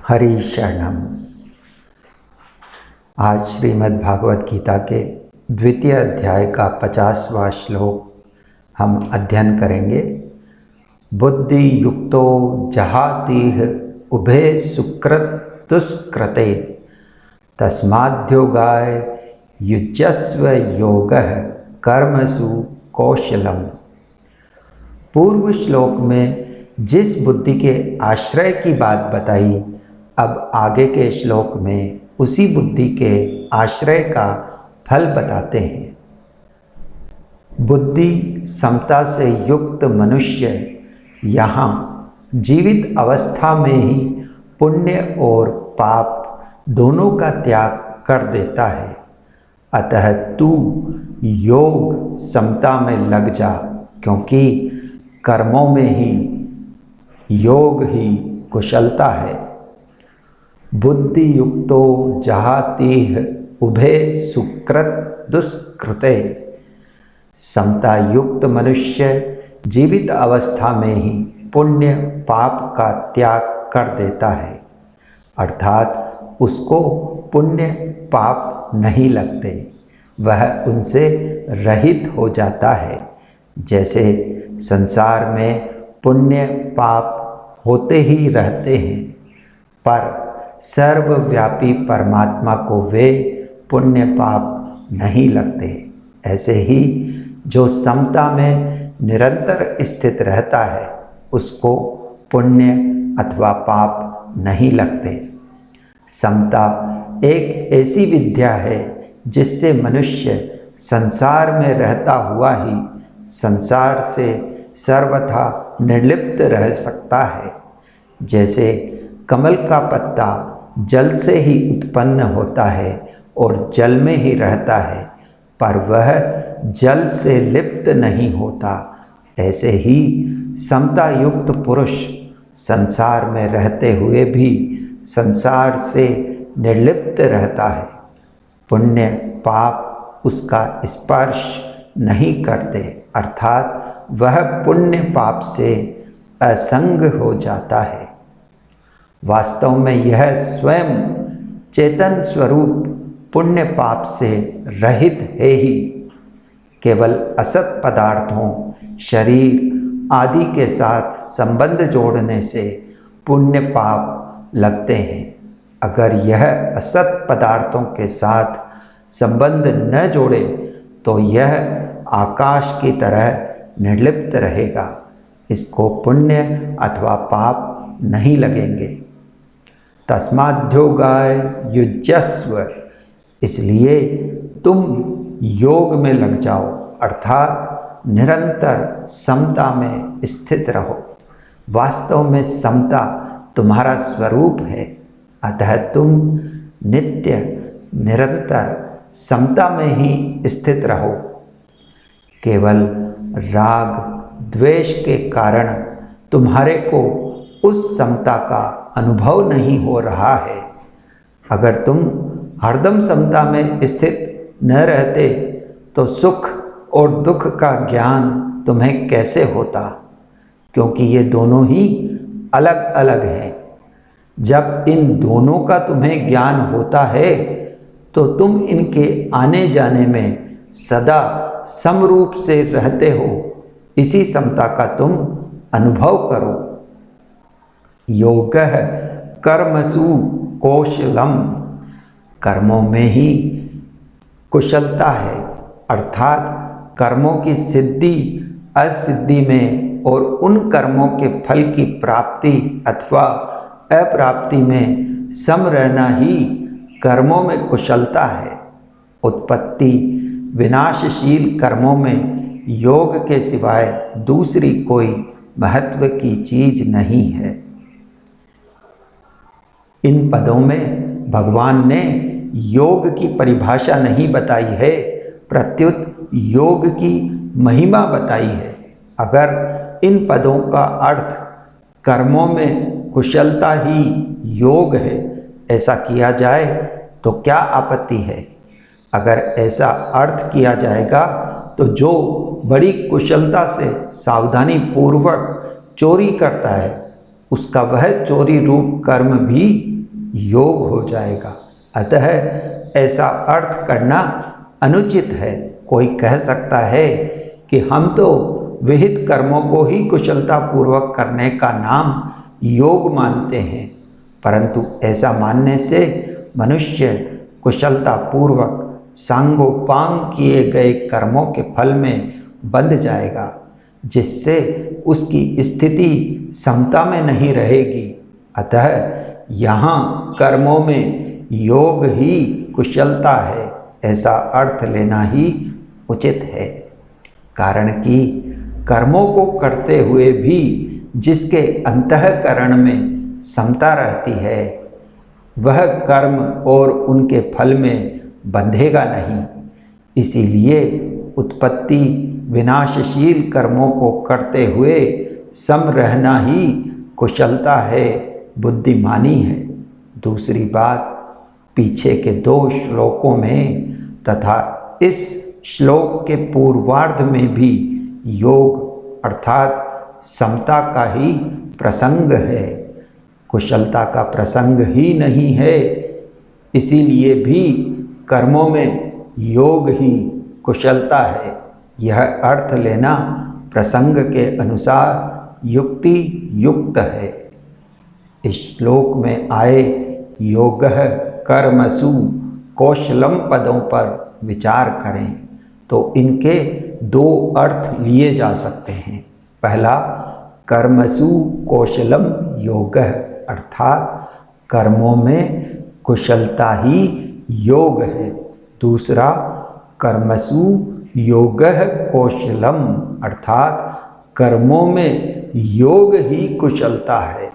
हरि शरणम। आज श्रीमद् भागवत गीता के द्वितीय अध्याय का 50वां श्लोक हम अध्ययन करेंगे। बुद्धि युक्तो जहातीह उभे सुकृत दुष्कृते तस्माद्योगाय युज्यस्व योगः कर्मसु कौशलम। पूर्व श्लोक में जिस बुद्धि के आश्रय की बात बताई, अब आगे के श्लोक में उसी बुद्धि के आश्रय का फल बताते हैं। बुद्धि समता से युक्त मनुष्य यहाँ जीवित अवस्था में ही पुण्य और पाप दोनों का त्याग कर देता है। अतः तू योग समता में लग जा, क्योंकि कर्मों में ही योग ही कुशलता है। बुद्धि युक्तो जहातीह उभे सुकृत दुष्कृते। समता युक्त मनुष्य जीवित अवस्था में ही पुण्य पाप का त्याग कर देता है, अर्थात उसको पुण्य पाप नहीं लगते, वह उनसे रहित हो जाता है। जैसे संसार में पुण्य पाप होते ही रहते हैं, पर सर्वव्यापी परमात्मा को वे पुण्य पाप नहीं लगते। ऐसे ही जो समता में निरंतर स्थित रहता है, उसको पुण्य अथवा पाप नहीं लगते। समता एक ऐसी विद्या है जिससे मनुष्य संसार में रहता हुआ ही संसार से सर्वथा निर्लिप्त रह सकता है। जैसे कमल का पत्ता जल से ही उत्पन्न होता है और जल में ही रहता है, पर वह जल से लिप्त नहीं होता, ऐसे ही समता युक्त पुरुष संसार में रहते हुए भी संसार से निर्लिप्त रहता है। पुण्य पाप उसका स्पर्श नहीं करते, अर्थात वह पुण्य पाप से असंग हो जाता है। वास्तव में यह स्वयं चेतन स्वरूप पुण्य पाप से रहित है ही। केवल असत पदार्थों, शरीर आदि के साथ संबंध जोड़ने से पुण्य पाप लगते हैं। अगर यह असत पदार्थों के साथ संबंध न जोड़े तो यह आकाश की तरह निर्लिप्त रहेगा, इसको पुण्य अथवा पाप नहीं लगेंगे। तस्माद्योगाय युज्यस्व, इसलिए तुम योग में लग जाओ, अर्थात निरंतर समता में स्थित रहो। वास्तव में समता तुम्हारा स्वरूप है, अतः तुम नित्य निरंतर समता में ही स्थित रहो। केवल राग द्वेष के कारण तुम्हारे को उस समता का अनुभव नहीं हो रहा है। अगर तुम हरदम समता में स्थित न रहते तो सुख और दुख का ज्ञान तुम्हें कैसे होता, क्योंकि ये दोनों ही अलग अलग हैं। जब इन दोनों का तुम्हें ज्ञान होता है तो तुम इनके आने जाने में सदा समरूप से रहते हो। इसी समता का तुम अनुभव करो। योगः कर्मसु कौशलम, कर्मों में ही कुशलता है, अर्थात कर्मों की सिद्धि असिद्धि में और उन कर्मों के फल की प्राप्ति अथवा अप्राप्ति में सम रहना ही कर्मों में कुशलता है। उत्पत्ति विनाशशील कर्मों में योग के सिवाय दूसरी कोई महत्व की चीज नहीं है। इन पदों में भगवान ने योग की परिभाषा नहीं बताई है, प्रत्युत योग की महिमा बताई है। अगर इन पदों का अर्थ कर्मों में कुशलता ही योग है, ऐसा किया जाए तो क्या आपत्ति है। अगर ऐसा अर्थ किया जाएगा तो जो बड़ी कुशलता से सावधानी पूर्वक चोरी करता है, उसका वह चोरी रूप कर्म भी योग हो जाएगा। अतः ऐसा अर्थ करना अनुचित है। कोई कह सकता है कि हम तो विहित कर्मों को ही कुशलतापूर्वक करने का नाम योग मानते हैं, परंतु ऐसा मानने से मनुष्य कुशलतापूर्वक सांगोपांग किए गए कर्मों के फल में बंध जाएगा, जिससे उसकी स्थिति समता में नहीं रहेगी। अतः यहाँ कर्मों में योग ही कुशलता है, ऐसा अर्थ लेना ही उचित है। कारण कि कर्मों को करते हुए भी जिसके अंतःकरण में समता रहती है, वह कर्म और उनके फल में बंधेगा नहीं। इसीलिए उत्पत्ति विनाशशील कर्मों को करते हुए सम रहना ही कुशलता है, बुद्धिमानी है। दूसरी बात, पीछे के 2 श्लोकों में तथा इस श्लोक के पूर्वार्ध में भी योग अर्थात समता का ही प्रसंग है, कुशलता का प्रसंग ही नहीं है। इसीलिए भी कर्मों में योग ही कुशलता है। यह अर्थ लेना प्रसंग के अनुसार युक्ति युक्त है। इस श्लोक में आए योगः कर्मसु कौशलम पदों पर विचार करें तो इनके 2 अर्थ लिए जा सकते हैं। पहला, कर्मसु कौशलम योगः अर्थात कर्मों में कुशलता ही योग है। दूसरा, कर्मसु योगः कौशलम अर्थात कर्मों में योग ही कुशलता है।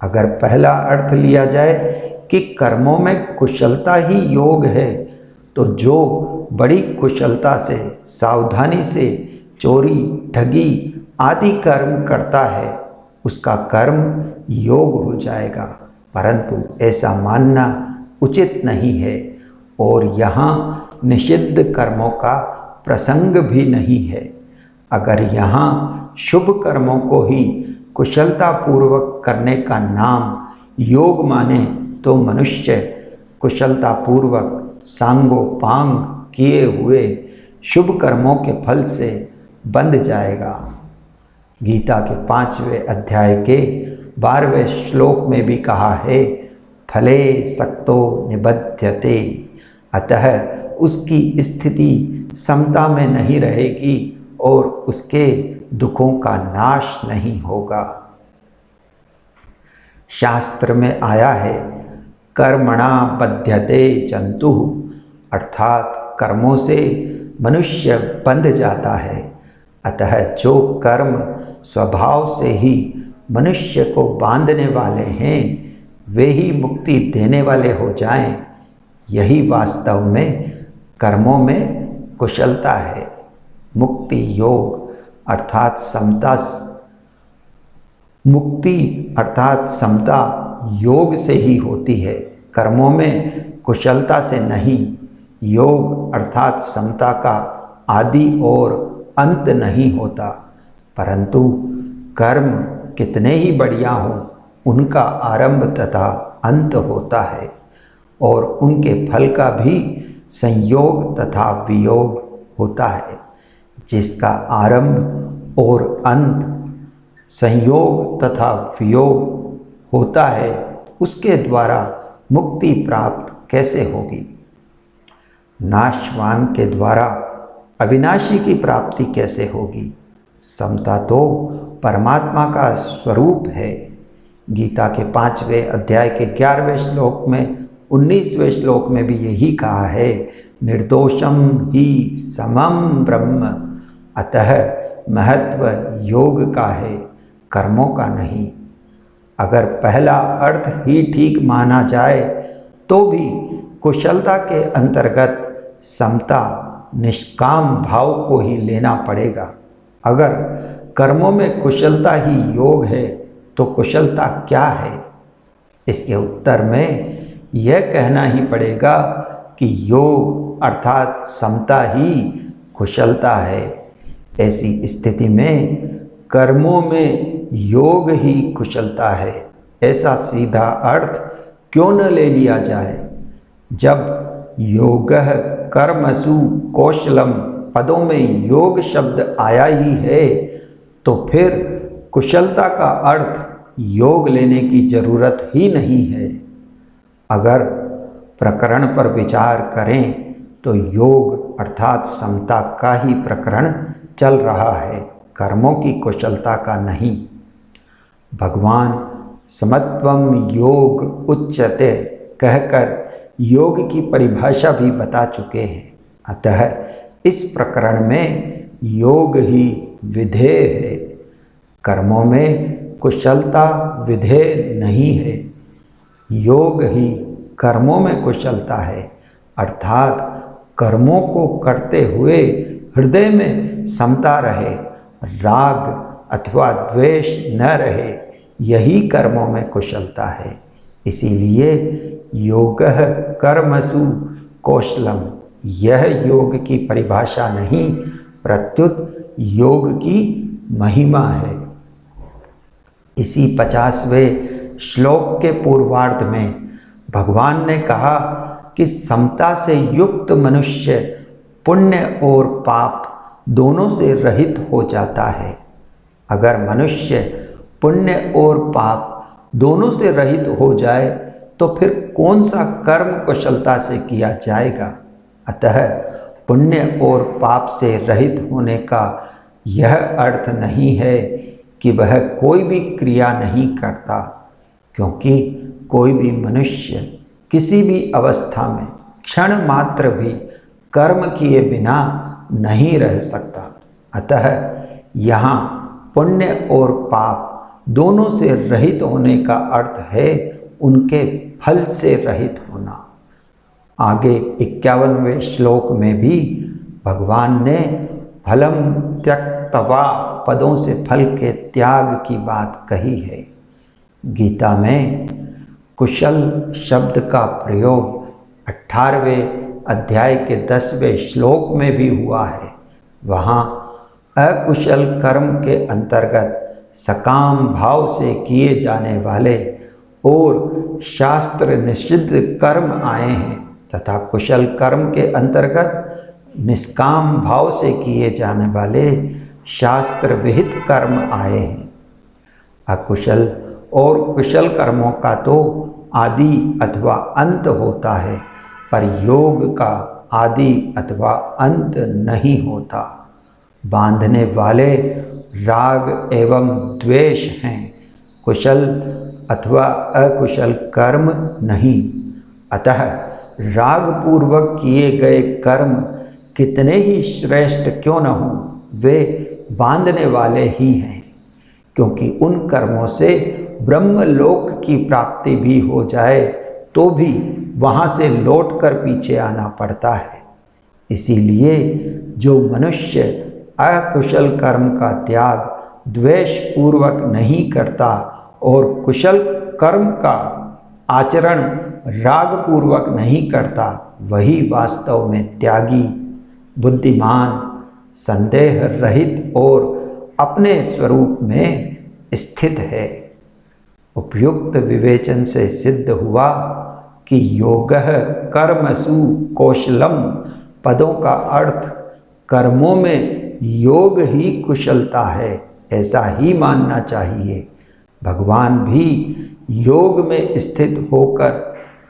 अगर पहला अर्थ लिया जाए कि कर्मों में कुशलता ही योग है, तो जो बड़ी कुशलता से, सावधानी से चोरी, ठगी आदि कर्म करता है, उसका कर्म योग हो जाएगा। परंतु ऐसा मानना उचित नहीं है और यहाँ निषिद्ध कर्मों का प्रसंग भी नहीं है। अगर यहाँ शुभ कर्मों को ही कुशलतापूर्वक करने का नाम योग माने तो मनुष्य कुशलतापूर्वक सांगोपांग किए हुए शुभ कर्मों के फल से बंध जाएगा। गीता के 5वें अध्याय के 12वें श्लोक में भी कहा है, फले सक्तो निबध्यते, अतः उसकी स्थिति समता में नहीं रहेगी और उसके दुखों का नाश नहीं होगा। शास्त्र में आया है, कर्मणा बध्यते जंतु, अर्थात कर्मों से मनुष्य बंध जाता है। अतः जो कर्म स्वभाव से ही मनुष्य को बांधने वाले हैं, वे ही मुक्ति देने वाले हो जाएं। यही वास्तव में कर्मों में कुशलता है। मुक्ति योग अर्थात समता, मुक्ति अर्थात समता योग से ही होती है, कर्मों में कुशलता से नहीं। योग अर्थात समता का आदि और अंत नहीं होता, परंतु कर्म कितने ही बढ़िया हों, उनका आरंभ तथा अंत होता है और उनके फल का भी संयोग तथा वियोग होता है। जिसका आरंभ और अंत संयोग तथा वियोग होता है, उसके द्वारा मुक्ति प्राप्त कैसे होगी? नाशवान के द्वारा अविनाशी की प्राप्ति कैसे होगी? समता तो परमात्मा का स्वरूप है। गीता के 5वें अध्याय के 11वें श्लोक में 19वें श्लोक में भी यही कहा है, निर्दोषम ही समम ब्रह्म, अतः महत्व योग का है, कर्मों का नहीं। अगर पहला अर्थ ही ठीक माना जाए तो भी कुशलता के अंतर्गत समता, निष्काम भाव को ही लेना पड़ेगा। अगर कर्मों में कुशलता ही योग है तो कुशलता क्या है? इसके उत्तर में यह कहना ही पड़ेगा कि योग अर्थात समता ही कुशलता है। ऐसी स्थिति में कर्मों में योग ही कुशलता है, ऐसा सीधा अर्थ क्यों न ले लिया जाए। जब योगः कर्मसु कौशलम पदों में योग शब्द आया ही है तो फिर कुशलता का अर्थ योग लेने की जरूरत ही नहीं है। अगर प्रकरण पर विचार करें तो योग अर्थात समता का ही प्रकरण चल रहा है, कर्मों की कुशलता का नहीं। भगवान समत्वम योग उच्यते कहकर योग की परिभाषा भी बता चुके हैं। अतः इस प्रकरण में योग ही विधेय है, कर्मों में कुशलता विधेय नहीं है। योग ही कर्मों में कुशलता है, अर्थात कर्मों को करते हुए हृदय में समता रहे, राग अथवा द्वेष न रहे, यही कर्मों में कुशलता है। इसीलिए योगः कर्मसु कौशलम, यह योग की परिभाषा नहीं प्रत्युत योग की महिमा है। इसी 50वें श्लोक के पूर्वार्ध में भगवान ने कहा कि समता से युक्त मनुष्य पुण्य और पाप दोनों से रहित हो जाता है। अगर मनुष्य पुण्य और पाप दोनों से रहित हो जाए तो फिर कौन सा कर्म कुशलता से किया जाएगा। अतः पुण्य और पाप से रहित होने का यह अर्थ नहीं है कि वह कोई भी क्रिया नहीं करता, क्योंकि कोई भी मनुष्य किसी भी अवस्था में क्षण मात्र भी कर्म किए बिना नहीं रह सकता। अतः यहाँ पुण्य और पाप दोनों से रहित होने का अर्थ है उनके फल से रहित होना। आगे 51वें श्लोक में भी भगवान ने फलम त्यक्त्वा पदों से फल के त्याग की बात कही है। गीता में कुशल शब्द का प्रयोग 18वें अध्याय के 10वें श्लोक में भी हुआ है। वहाँ अकुशल कर्म के अंतर्गत सकाम भाव से किए जाने वाले और शास्त्र निषिद्ध कर्म आए हैं तथा कुशल कर्म के अंतर्गत निष्काम भाव से किए जाने वाले शास्त्र विहित कर्म आए हैं। अकुशल और कुशल कर्मों का तो आदि अथवा अंत होता है, पर योग का आदि अथवा अंत नहीं होता। बांधने वाले राग एवं द्वेष हैं, कुशल अथवा अकुशल कर्म नहीं। अतः राग पूर्वक किए गए कर्म कितने ही श्रेष्ठ क्यों न हों, वे बांधने वाले ही हैं, क्योंकि उन कर्मों से ब्रह्मलोक की प्राप्ति भी हो जाए तो भी वहाँ से लौटकर पीछे आना पड़ता है। इसीलिए जो मनुष्य अकुशल कर्म का त्याग द्वेष पूर्वक नहीं करता और कुशल कर्म का आचरण राग पूर्वक नहीं करता, वही वास्तव में त्यागी, बुद्धिमान, संदेह रहित और अपने स्वरूप में स्थित है। उपयुक्त विवेचन से सिद्ध हुआ कि योगः कर्मसु कौशलम पदों का अर्थ कर्मों में योग ही कुशलता है, ऐसा ही मानना चाहिए। भगवान भी योग में स्थित होकर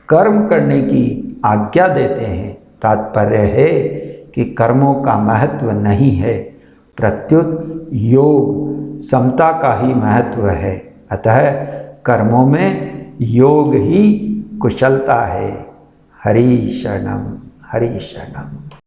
कर्म करने की आज्ञा देते हैं। तात्पर्य है कि कर्मों का महत्व नहीं है, प्रत्युत योग समता का ही महत्व है। अतः कर्मों में योग ही कुशलता है। हरि शरणम, हरि शरणम।